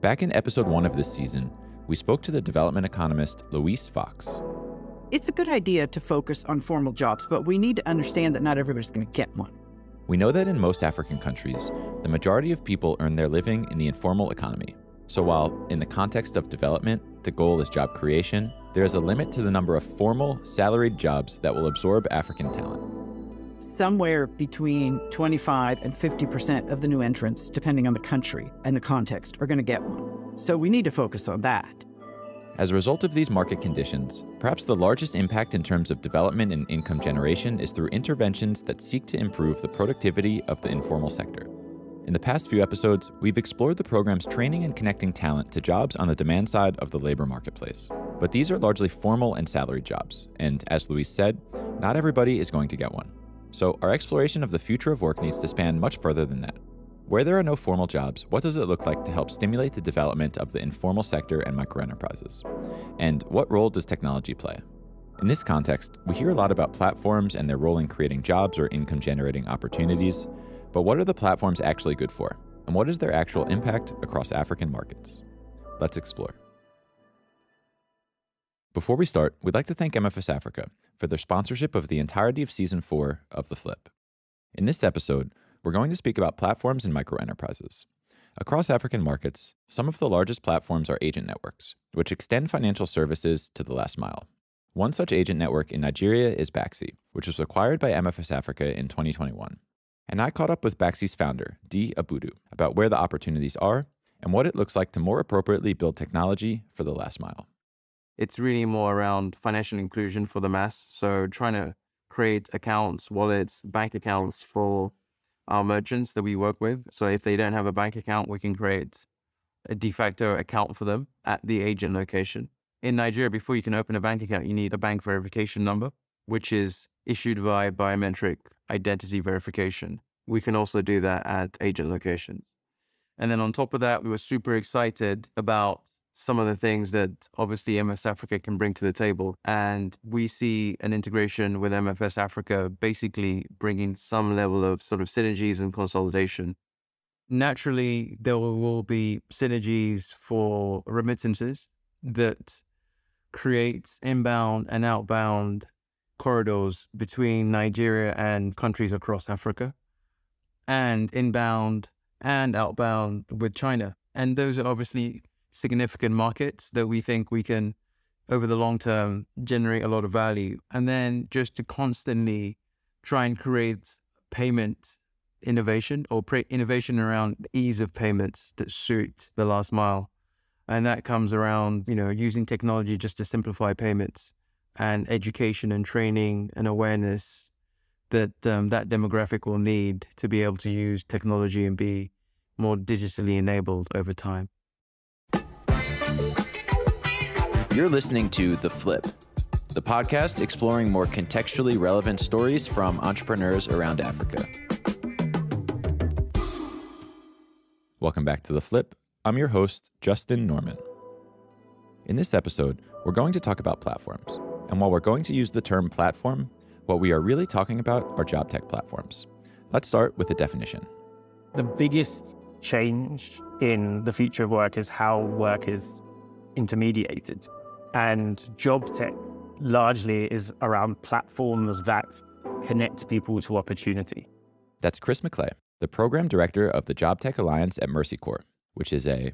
Back in episode 1 of this season, we spoke to the development economist Louise Fox. It's a good idea to focus on formal jobs, but we need to understand that not everybody's going to get one. We know that in most African countries, the majority of people earn their living in the informal economy. So while, in the context of development, the goal is job creation, there is a limit to the number of formal, salaried jobs that will absorb African talent. Somewhere between 25 and 50% of the new entrants, depending on the country and the context, are going to get one. So we need to focus on that. As a result of these market conditions, perhaps the largest impact in terms of development and income generation is through interventions that seek to improve the productivity of the informal sector. In the past few episodes, we've explored the program's training and connecting talent to jobs on the demand side of the labor marketplace. But these are largely formal and salaried jobs, and as Louise said, not everybody is going to get one. So our exploration of the future of work needs to span much further than that. Where there are no formal jobs, what does it look like to help stimulate the development of the informal sector and microenterprises? And what role does technology play? In this context, we hear a lot about platforms and their role in creating jobs or income-generating opportunities, but what are the platforms actually good for? And what is their actual impact across African markets? Let's explore. Before we start, we'd like to thank MFS Africa for their sponsorship of the entirety of Season 4 of The Flip. In this episode, we're going to speak about platforms and microenterprises. Across African markets, some of the largest platforms are agent networks, which extend financial services to the last mile. One such agent network in Nigeria is Baxi, which was acquired by MFS Africa in 2021. And I caught up with Baxi's founder, Dee Abudu, about where the opportunities are and what it looks like to more appropriately build technology for the last mile. It's really more around financial inclusion for the mass. So trying to create accounts, wallets, bank accounts for our merchants that we work with. So if they don't have a bank account, we can create a de facto account for them at the agent location. In Nigeria, before you can open a bank account, you need a bank verification number, which is issued via biometric identity verification. We can also do that at agent locations. And then on top of that, we were super excited about some of the things that obviously MFS Africa can bring to the table. And we see an integration with MFS Africa basically bringing some level of sort of synergies and consolidation. Naturally, there will be synergies for remittances that creates inbound and outbound corridors between Nigeria and countries across Africa, and inbound and outbound with China. And those are obviously significant markets that we think we can, over the long term, generate a lot of value. And then just to constantly try and create payment innovation or innovation around ease of payments that suit the last mile. And that comes around, using technology just to simplify payments and education and training and awareness that that demographic will need to be able to use technology and be more digitally enabled over time. You're listening to The Flip, the podcast exploring more contextually relevant stories from entrepreneurs around Africa. Welcome back to The Flip. I'm your host, Justin Norman. In this episode, we're going to talk about platforms. And while we're going to use the term platform, what we are really talking about are Jobtech platforms. Let's start with a definition. The biggest change in the future of work is how work is intermediated. And Jobtech largely is around platforms that connect people to opportunity. That's Chris Maclay, the program director of the Jobtech Alliance at Mercy Corps, which is a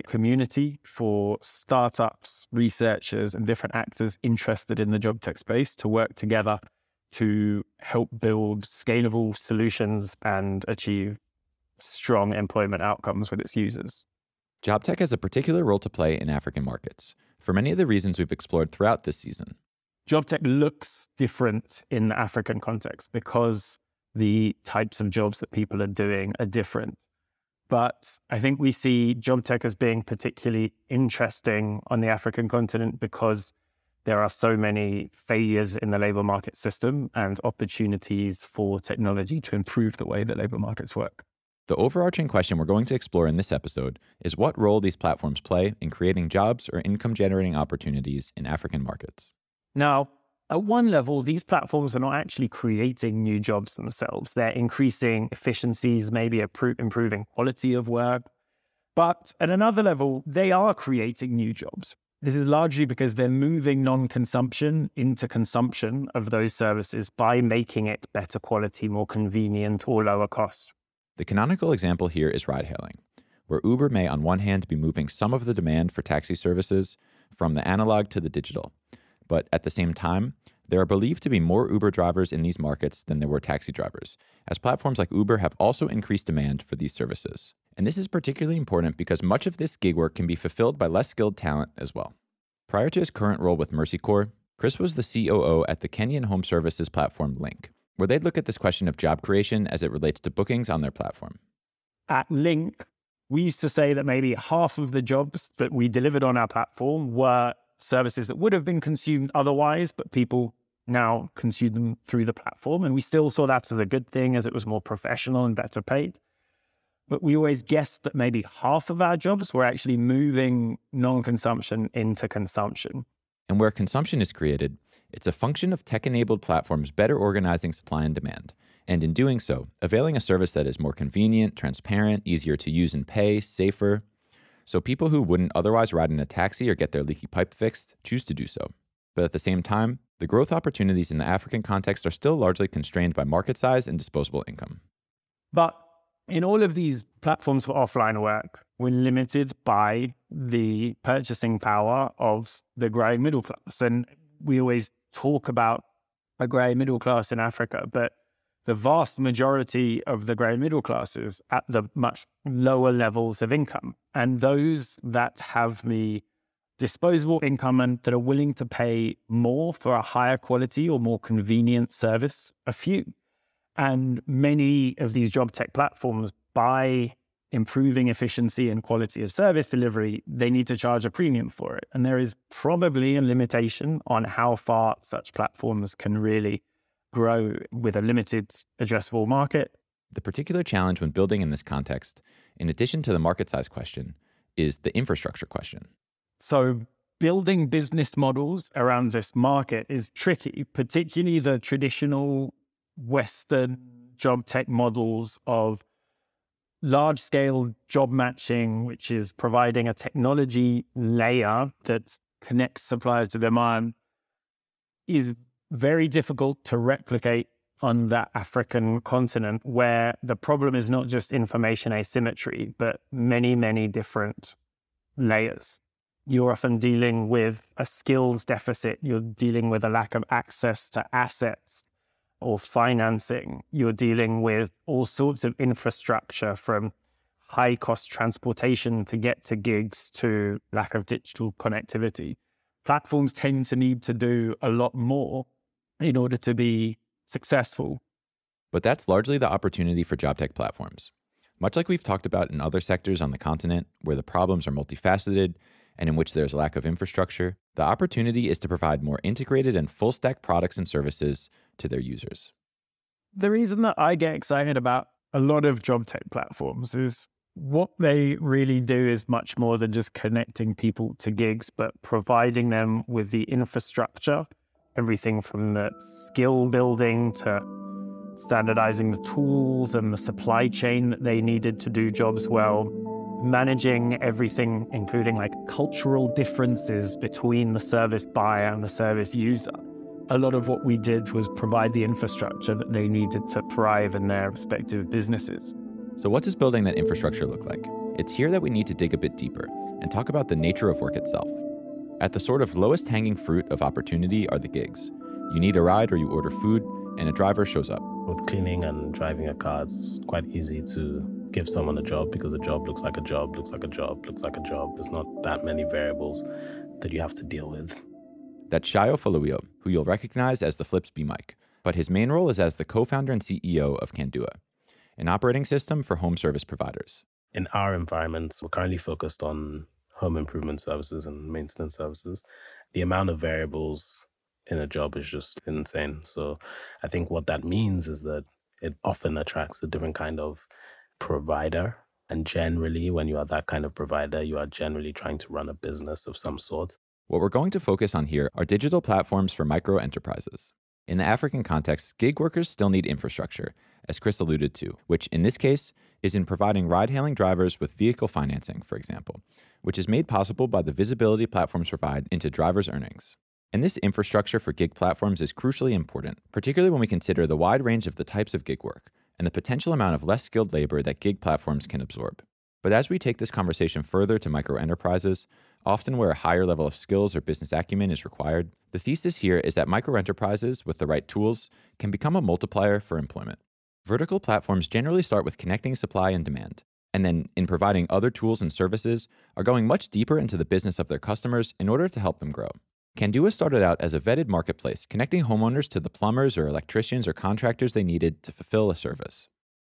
community for startups, researchers, and different actors interested in the job tech space to work together to help build scalable solutions and achieve strong employment outcomes with its users. Jobtech has a particular role to play in African markets, for many of the reasons we've explored throughout this season. Jobtech looks different in the African context because the types of jobs that people are doing are different. But I think we see Jobtech as being particularly interesting on the African continent because there are so many failures in the labor market system and opportunities for technology to improve the way that labor markets work. The overarching question we're going to explore in this episode is what role these platforms play in creating jobs or income-generating opportunities in African markets. Now, at one level, these platforms are not actually creating new jobs themselves. They're increasing efficiencies, maybe improving quality of work. But at another level, they are creating new jobs. This is largely because they're moving non-consumption into consumption of those services by making it better quality, more convenient, or lower cost. The canonical example here is ride-hailing, where Uber may on one hand be moving some of the demand for taxi services from the analog to the digital. But at the same time, there are believed to be more Uber drivers in these markets than there were taxi drivers, as platforms like Uber have also increased demand for these services. And this is particularly important because much of this gig work can be fulfilled by less skilled talent as well. Prior to his current role with Mercy Corps, Chris was the COO at the Kenyan home services platform Link, where they'd look at this question of job creation as it relates to bookings on their platform. At Link, we used to say that maybe half of the jobs that we delivered on our platform were services that would have been consumed otherwise, but people now consume them through the platform. And we still saw that as a good thing, as it was more professional and better paid. But we always guessed that maybe half of our jobs were actually moving non-consumption into consumption. And where consumption is created, it's a function of tech-enabled platforms better organizing supply and demand, and in doing so, availing a service that is more convenient, transparent, easier to use and pay, safer. So people who wouldn't otherwise ride in a taxi or get their leaky pipe fixed choose to do so. But at the same time, the growth opportunities in the African context are still largely constrained by market size and disposable income. But in all of these platforms for offline work, we're limited by the purchasing power of the growing middle class. And we always talk about a growing middle class in Africa, but the vast majority of the growing middle class is at the much lower levels of income. And those that have the disposable income and that are willing to pay more for a higher quality or more convenient service are few. And many of these job tech platforms, by improving efficiency and quality of service delivery, they need to charge a premium for it. And there is probably a limitation on how far such platforms can really grow with a limited addressable market. The particular challenge when building in this context, in addition to the market size question, is the infrastructure question. So building business models around this market is tricky, particularly the traditional Western job tech models of large-scale job matching, which is providing a technology layer that connects supply to demand, is very difficult to replicate on the African continent, where the problem is not just information asymmetry, but many, many different layers. You're often dealing with a skills deficit. You're dealing with a lack of access to assets or financing. You're dealing with all sorts of infrastructure, from high cost transportation to get to gigs to lack of digital connectivity. Platforms tend to need to do a lot more in order to be successful. But that's largely the opportunity for job tech platforms. Much like we've talked about in other sectors on the continent, where the problems are multifaceted and in which there's a lack of infrastructure, the opportunity is to provide more integrated and full stack products and services to their users. The reason that I get excited about a lot of job tech platforms is what they really do is much more than just connecting people to gigs, but providing them with the infrastructure, everything from the skill building to standardizing the tools and the supply chain that they needed to do jobs well, managing everything, including like cultural differences between the service buyer and the service user. A lot of what we did was provide the infrastructure that they needed to thrive in their respective businesses. So what does building that infrastructure look like? It's here that we need to dig a bit deeper and talk about the nature of work itself. At the sort of lowest hanging fruit of opportunity are the gigs. You need a ride or you order food, and a driver shows up. With cleaning and driving a car, it's quite easy to give someone a job because a job looks like a job, looks like a job, looks like a job. There's not that many variables that you have to deal with. That's Sayo, who you'll recognize as the Flips B Mic, but his main role is as the co-founder and CEO of Kandua, an operating system for home service providers. In our environment, we're currently focused on home improvement services and maintenance services. The amount of variables in a job is just insane. So I think what that means is that it often attracts a different kind of provider. And generally, when you are that kind of provider, you are generally trying to run a business of some sort. What we're going to focus on here are digital platforms for microenterprises. In the African context, gig workers still need infrastructure, as Chris alluded to, which in this case is in providing ride-hailing drivers with vehicle financing, for example, which is made possible by the visibility platforms provide into drivers' earnings. And this infrastructure for gig platforms is crucially important, particularly when we consider the wide range of the types of gig work and the potential amount of less skilled labor that gig platforms can absorb. But as we take this conversation further to microenterprises, often where a higher level of skills or business acumen is required, the thesis here is that microenterprises with the right tools can become a multiplier for employment. Vertical platforms generally start with connecting supply and demand, and then in providing other tools and services are going much deeper into the business of their customers in order to help them grow. Kandua started out as a vetted marketplace, connecting homeowners to the plumbers or electricians or contractors they needed to fulfill a service.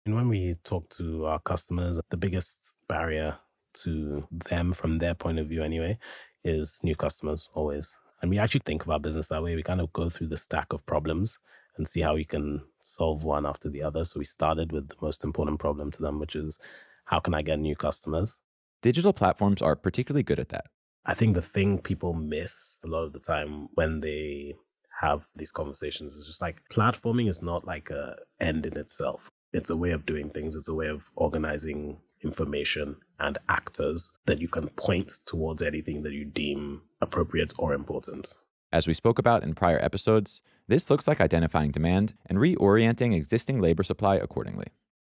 And when we talk to our customers, the biggest barrier to them from their point of view anyway is new customers always. And we actually think of our business that way. We kind of go through the stack of problems and see how we can solve one after the other. So we started with the most important problem to them, which is how can I get new customers? Digital platforms are particularly good at that. I think the thing people miss a lot of the time when they have these conversations is just like platforming is not like a end in itself. It's a way of doing things. It's a way of organizing information and actors that you can point towards anything that you deem appropriate or important. As we spoke about in prior episodes, this looks like identifying demand and reorienting existing labor supply accordingly.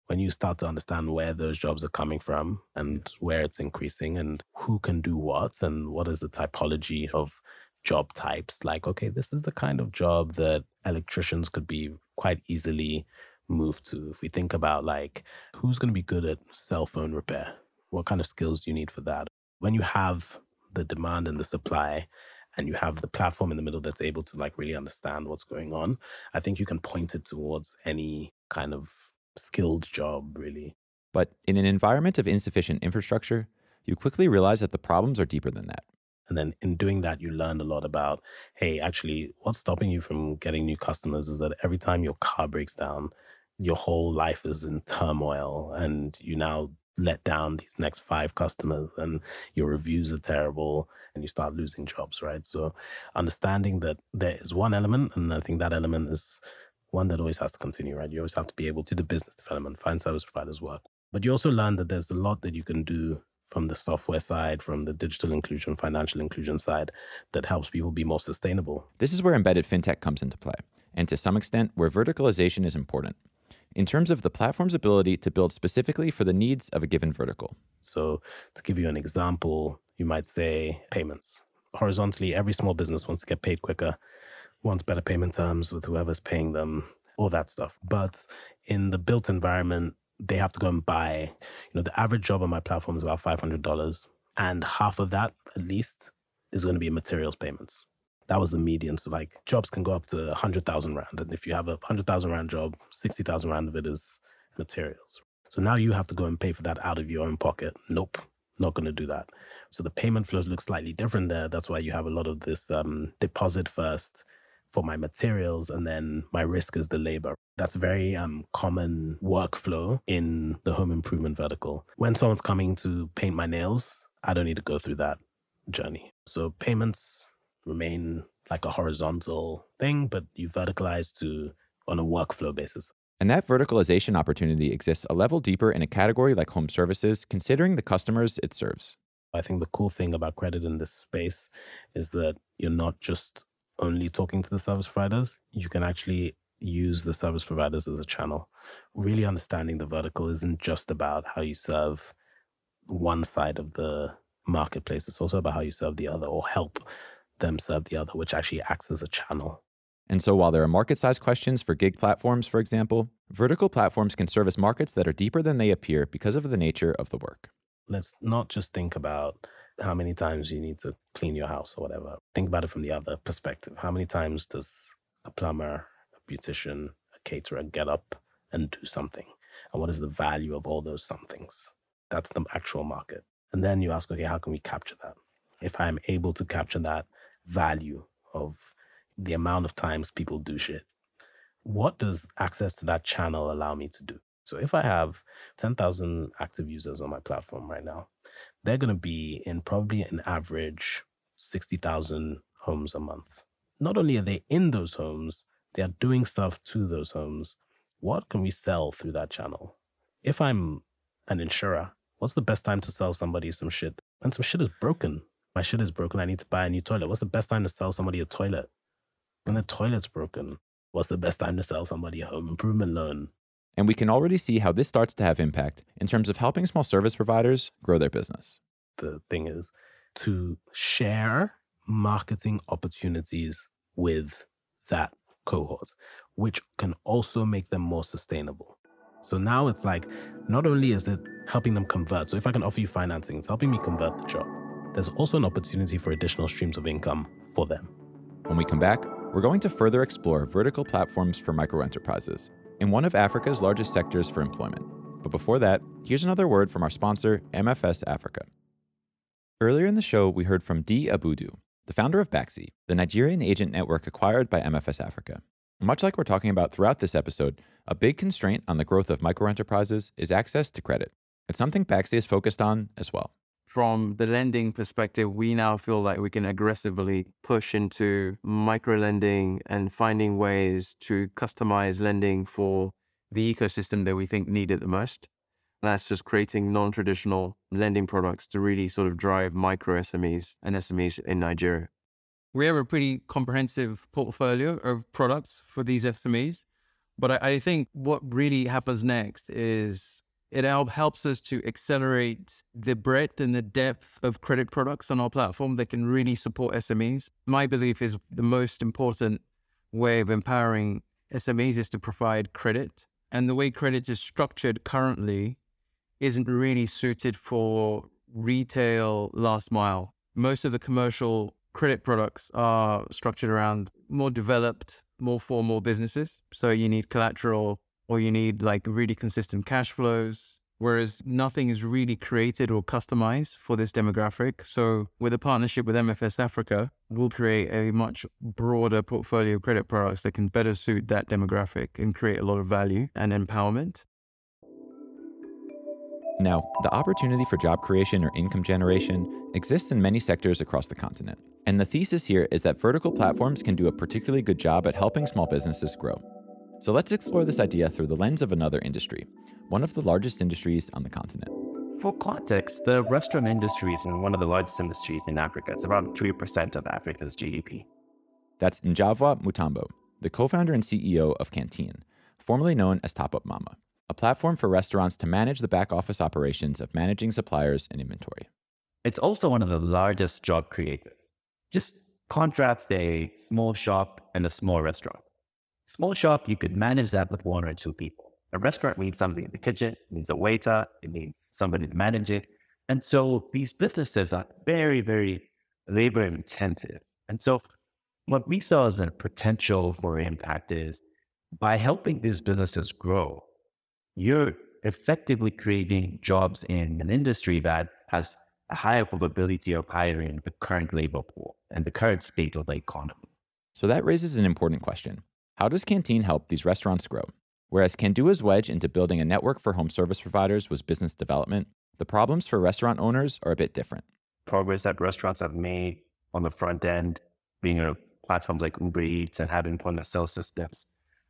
When you start to understand where those jobs are coming from and where it's increasing and who can do what and what is the typology of job types, like, okay, this is the kind of job that electricians could be quite easily moved to. If we think about like, who's going to be good at cell phone repair? What kind of skills do you need for that? When you have the demand and the supply and you have the platform in the middle that's able to like really understand what's going on, I think you can point it towards any kind of skilled job, really. But in an environment of insufficient infrastructure, you quickly realize that the problems are deeper than that. And then in doing that, you learn a lot about, hey, actually, what's stopping you from getting new customers is that every time your car breaks down, your whole life is in turmoil and you now let down these next 5 customers and your reviews are terrible and you start losing jobs, right? So understanding that there is one element, and I think that element is one that always has to continue, right? You always have to be able to do the business development, find service providers work. But you also learn that there's a lot that you can do from the software side, from the digital inclusion, financial inclusion side that helps people be more sustainable. This is where embedded fintech comes into play, and to some extent, where verticalization is important, in terms of the platform's ability to build specifically for the needs of a given vertical. So to give you an example, you might say payments. Horizontally, every small business wants to get paid quicker, wants better payment terms with whoever's paying them, all that stuff. But in the built environment, they have to go and buy, the average job on my platform is about $500. And half of that, at least, is going to be materials payments. That was the median. So like jobs can go up to 100,000 Rand. And if you have a 100,000 Rand job, 60,000 Rand of it is materials. So now you have to go and pay for that out of your own pocket. Nope, not going to do that. So the payment flows look slightly different there. That's why you have a lot of this deposit first for my materials, and then my risk is the labor. That's a very common workflow in the home improvement vertical. When someone's coming to paint my nails, I don't need to go through that journey. So payments remain like a horizontal thing, but you verticalize on a workflow basis. And that verticalization opportunity exists a level deeper in a category like home services, considering the customers it serves. I think the cool thing about credit in this space is that you're not just only talking to the service providers. You can actually use the service providers as a channel. Really understanding the vertical isn't just about how you serve one side of the marketplace. It's also about how you serve the other or help them serve the other, which actually acts as a channel. And so while there are market size questions for gig platforms, for example, vertical platforms can service markets that are deeper than they appear because of the nature of the work. Let's not just think about how many times you need to clean your house or whatever. Think about it from the other perspective. How many times does a plumber, a beautician, a caterer get up and do something? And what is the value of all those somethings? That's the actual market. And then you ask, okay, how can we capture that? If I'm able to capture that value of the amount of times people do shit, what does access to that channel allow me to do? So if I have 10,000 active users on my platform right now, they're going to be in probably an average 60,000 homes a month. Not only are they in those homes, they are doing stuff to those homes. what can we sell through that channel? If I'm an insurer, what's the best time to sell somebody some shit? When some shit is broken. My shit is broken. I need to buy a new toilet. What's the best time to sell somebody a toilet? When the toilet's broken. What's the best time to sell somebody a home improvement loan? And we can already see how this starts to have impact in terms of helping small service providers grow their business. The thing is to share marketing opportunities with that cohort, which can also make them more sustainable. So now it's like, not only is it helping them convert, so if I can offer you financing, it's helping me convert the job. There's also an opportunity for additional streams of income for them. When we come back, we're going to further explore vertical platforms for microenterprises in one of Africa's largest sectors for employment. But before that, here's another word from our sponsor, MFS Africa. Earlier in the show, we heard from Dee Abudu, the founder of Baxi, the Nigerian agent network acquired by MFS Africa. Much like we're talking about throughout this episode, a big constraint on the growth of microenterprises is access to credit. It's something Baxi is focused on as well. From the lending perspective, we now feel like we can aggressively push into micro lending and finding ways to customize lending for the ecosystem that we think need it the most. That's just creating non-traditional lending products to really sort of drive micro SMEs and SMEs in Nigeria. We have a pretty comprehensive portfolio of products for these SMEs, but I think what really happens next is it helps us to accelerate the breadth and the depth of credit products on our platform that can really support SMEs. My belief is the most important way of empowering SMEs is to provide credit. And the way credit is structured currently isn't really suited for retail last mile. Most of the commercial credit products are structured around more developed, more formal businesses. So you need collateral, or you need like really consistent cash flows, whereas nothing is really created or customized for this demographic. So with a partnership with MFS Africa, we'll create a much broader portfolio of credit products that can better suit that demographic and create a lot of value and empowerment. Now, the opportunity for job creation or income generation exists in many sectors across the continent. And the thesis here is that vertical platforms can do a particularly good job at helping small businesses grow. So let's explore this idea through the lens of another industry, one of the largest industries on the continent. For context, the restaurant industry is one of the largest industries in Africa. It's around 3% of Africa's GDP. That's Njavwa Mutambo, the co-founder and CEO of Caantin, formerly known as Top Up Mama, a platform for restaurants to manage the back office operations of managing suppliers and inventory. It's also one of the largest job creators. Just contrast a small shop and a small restaurant. Small shop, you could manage that with one or two people. A restaurant needs somebody in the kitchen, it needs a waiter, it needs somebody to manage it. And so these businesses are very, very labor intensive. And so what we saw as a potential for impact is by helping these businesses grow, you're effectively creating jobs in an industry that has a higher probability of hiring the current labor pool and the current state of the economy. So that raises an important question. How does Caantin help these restaurants grow? Whereas Kandua's wedge into building a network for home service providers was business development, the problems for restaurant owners are a bit different. Progress that restaurants have made on the front end, being on platforms like Uber Eats and having point of sale systems,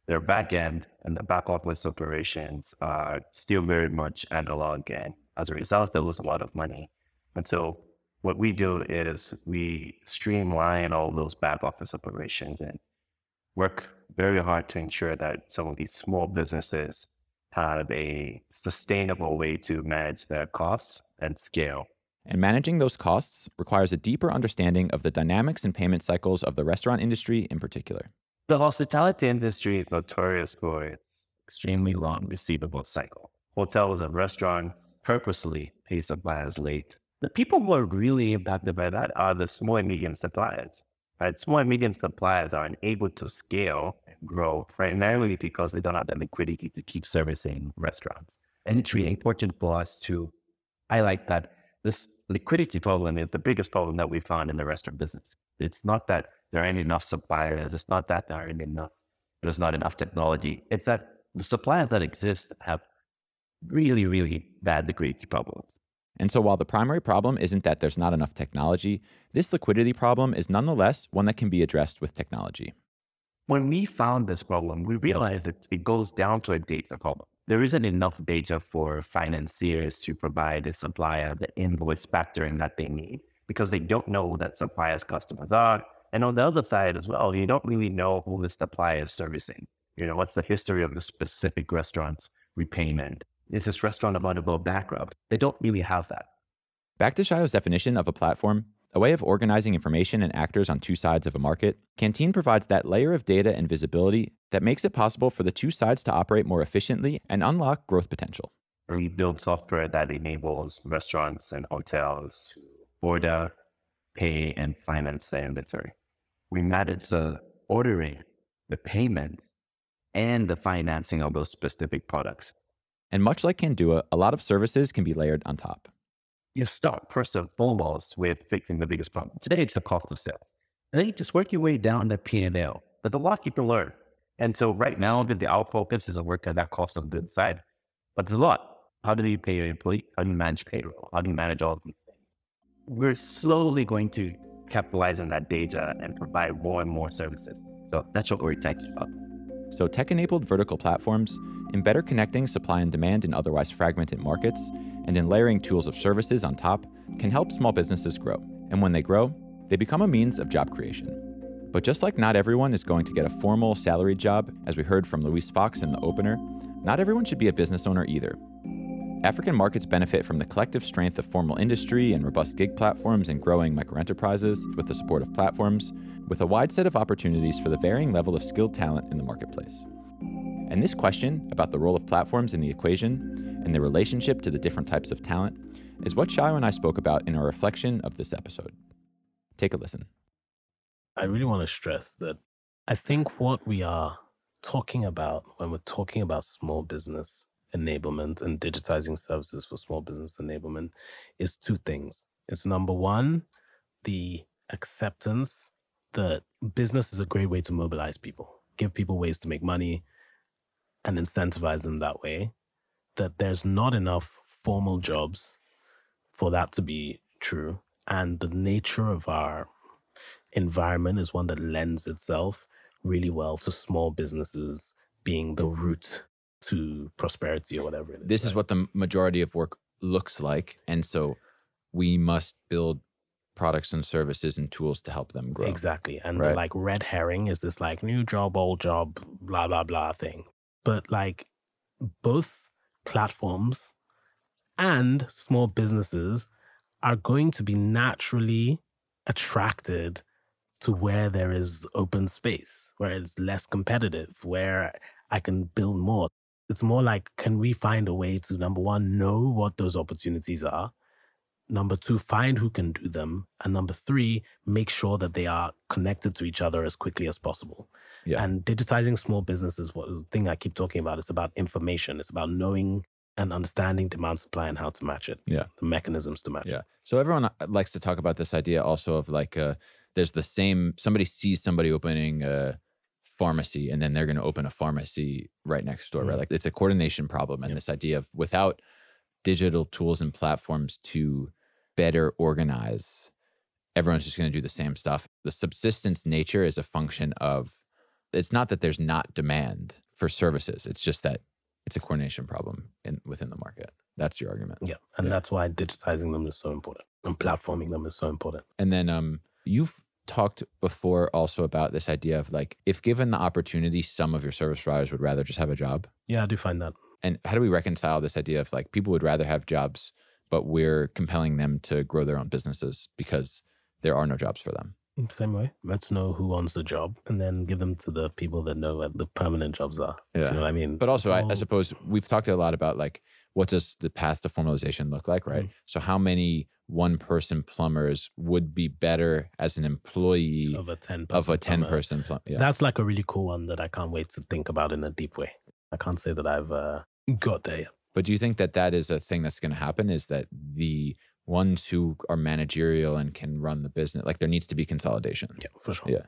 their back end and the back office operations are still very much analog. And as a result, there was a lot of money. And so what we do is we streamline all those back office operations and work very hard to ensure that some of these small businesses have a sustainable way to manage their costs and scale. And managing those costs requires a deeper understanding of the dynamics and payment cycles of the restaurant industry in particular. The hospitality industry is notorious for its extremely long receivable cycle. Hotels and restaurants purposely pay suppliers late. The people who are really impacted by that are the small and medium suppliers. Right? Small and medium suppliers are unable to scale and grow primarily because they don't have the liquidity to keep servicing restaurants. And it's really important for us to highlight that this liquidity problem is the biggest problem that we found in the restaurant business. It's not that there aren't enough suppliers. It's not that there's not enough technology. It's that the suppliers that exist have really, really bad liquidity problems. And so while the primary problem isn't that there's not enough technology, this liquidity problem is nonetheless one that can be addressed with technology. When we found this problem, we realized that it goes down to a data problem. There isn't enough data for financiers to provide a supplier the invoice factoring that they need because they don't know who that supplier's customers are. And on the other side as well, you don't really know who the supplier is servicing. What's the history of the specific restaurant's repayment? Is this restaurant about to go bankrupt? They don't really have that. Back to Sayo's definition of a platform, a way of organizing information and actors on two sides of a market, Caantin provides that layer of data and visibility that makes it possible for the two sides to operate more efficiently and unlock growth potential. We build software that enables restaurants and hotels to order, pay, and finance their inventory. We manage the ordering, the payment, and the financing of those specific products. And much like Kandua, a lot of services can be layered on top. You start first and foremost with fixing the biggest problem. Today, it's the cost of sales. And then you just work your way down the P&L. There's a lot you can learn. And so right now, our focus is to work on that cost of goods side. But there's a lot. How do you pay your employee? How do you manage payroll? How do you manage all of these things? We're slowly going to capitalize on that data and provide more and more services. So that's what we're talking about. So tech-enabled vertical platforms, in better connecting supply and demand in otherwise fragmented markets, and in layering tools of services on top, can help small businesses grow. And when they grow, they become a means of job creation. But just like not everyone is going to get a formal salaried job, as we heard from Luis Fox in the opener, not everyone should be a business owner either. African markets benefit from the collective strength of formal industry and robust gig platforms and growing microenterprises with the support of platforms, with a wide set of opportunities for the varying level of skilled talent in the marketplace. And this question about the role of platforms in the equation and the relationship to the different types of talent is what Sayo and I spoke about in our reflection of this episode. Take a listen. I really want to stress that I think what we are talking about when we're talking about small business enablement and digitizing services for small business enablement is two things. It's number one, the acceptance that business is a great way to mobilize people, give people ways to make money and incentivize them that way, that there's not enough formal jobs for that to be true. And the nature of our environment is one that lends itself really well to small businesses being the route to prosperity or whatever it is. This is what the majority of work looks like. And so we must build products and services and tools to help them grow. Exactly. And the like red herring is this like new job, old job, blah, blah, blah thing. But like both platforms and small businesses are going to be naturally attracted to where there is open space, where it's less competitive, where I can build more. It's more like, can we find a way to, number one, know what those opportunities are? Number two, find who can do them. And number three, make sure that they are connected to each other as quickly as possible. Yeah. And digitizing small businesses, what the thing I keep talking about, is about information. It's about knowing and understanding demand, supply, and how to match it. Yeah. The mechanisms to match it. So everyone likes to talk about this idea also of like, there's the same, somebody sees somebody opening a pharmacy and then they're going to open a pharmacy right next door, right? Like it's a coordination problem. And this idea of without digital tools and platforms to better organize, everyone's just going to do the same stuff. The subsistence nature is a function of, it's not that there's not demand for services. It's just that it's a coordination problem within the market. That's your argument. Yeah. And that's why digitizing them is so important and platforming them is so important. And then you've talked before also about this idea of like, if given the opportunity, some of your service providers would rather just have a job. Yeah, I do find that. And how do we reconcile this idea of like, people would rather have jobs, but we're compelling them to grow their own businesses because there are no jobs for them? Same way. Let's know who wants the job and then give them to the people that know what the permanent jobs are. Yeah. Do you know what I mean? But also, I suppose we've talked a lot about like, what does the path to formalization look like, right? So how many one-person plumbers would be better as an employee of a 10-person plumber? Yeah. That's like a really cool one that I can't wait to think about in a deep way. I can't say that I've got there yet. But do you think that that is a thing that's going to happen, is that the ones who are managerial and can run the business, like there needs to be consolidation? Yeah, for sure. Yeah.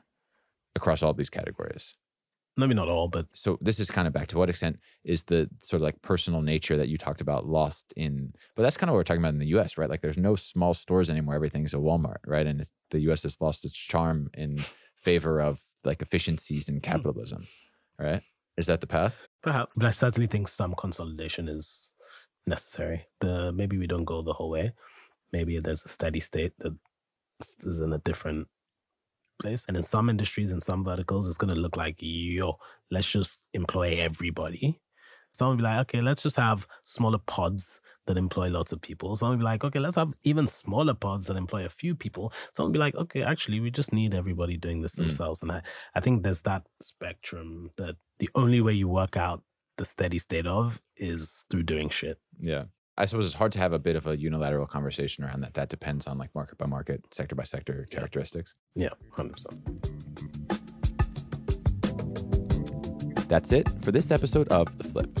Across all these categories. Maybe not all, but... So this is kind of back to what extent is the sort of like personal nature that you talked about lost in... But that's kind of what we're talking about in the US, right? Like there's no small stores anymore. Everything's a Walmart, right? And the US has lost its charm in favor of like efficiencies in capitalism, right? Is that the path? Perhaps, but I certainly think some consolidation is necessary. Maybe we don't go the whole way. Maybe there's a steady state that is in a different place. And in some industries, in some verticals, it's going to look like, let's just employ everybody. Some will be like, okay, let's just have smaller pods that employ lots of people. Some will be like, okay, let's have even smaller pods that employ a few people. Some will be like, okay, actually, we just need everybody doing this themselves. And I think there's that spectrum that the only way you work out the steady state of is through doing shit. Yeah. I suppose it's hard to have a bit of a unilateral conversation around that. That depends on like market by market, sector by sector characteristics. Yeah, 100%. That's it for this episode of The Flip.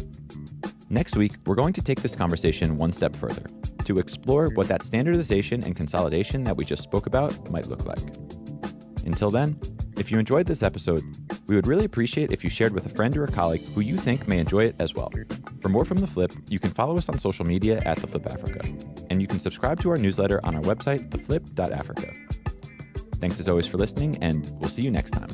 Next week, we're going to take this conversation one step further to explore what that standardization and consolidation that we just spoke about might look like. Until then, if you enjoyed this episode, we would really appreciate if you shared with a friend or a colleague who you think may enjoy it as well. For more from The Flip, you can follow us on social media at The Flip Africa, and you can subscribe to our newsletter on our website, theflip.africa. Thanks as always for listening, and we'll see you next time.